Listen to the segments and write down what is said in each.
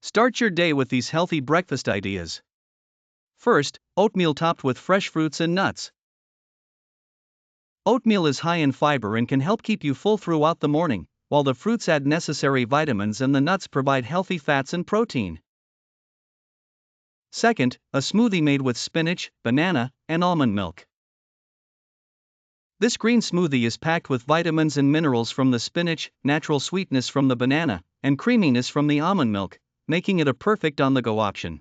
Start your day with these healthy breakfast ideas. First, oatmeal topped with fresh fruits and nuts. Oatmeal is high in fiber and can help keep you full throughout the morning, while the fruits add necessary vitamins and the nuts provide healthy fats and protein. Second, a smoothie made with spinach, banana, and almond milk. This green smoothie is packed with vitamins and minerals from the spinach, natural sweetness from the banana, and creaminess from the almond milk, making it a perfect on-the-go option.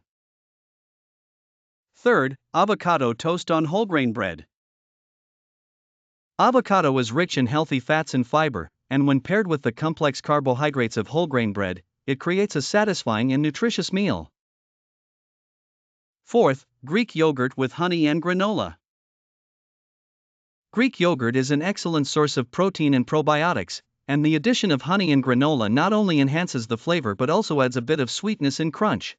Third, avocado toast on whole grain bread. Avocado is rich in healthy fats and fiber, and when paired with the complex carbohydrates of whole grain bread, it creates a satisfying and nutritious meal. Fourth, Greek yogurt with honey and granola. Greek yogurt is an excellent source of protein and probiotics, and the addition of honey and granola not only enhances the flavor but also adds a bit of sweetness and crunch.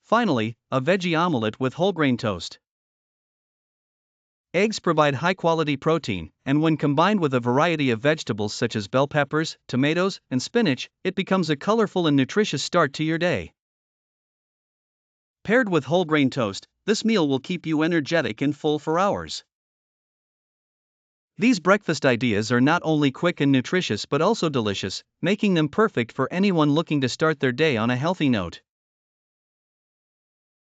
Finally, a veggie omelette with whole grain toast. Eggs provide high-quality protein, and when combined with a variety of vegetables such as bell peppers, tomatoes, and spinach, it becomes a colorful and nutritious start to your day. Paired with whole grain toast, this meal will keep you energetic and full for hours. These breakfast ideas are not only quick and nutritious but also delicious, making them perfect for anyone looking to start their day on a healthy note.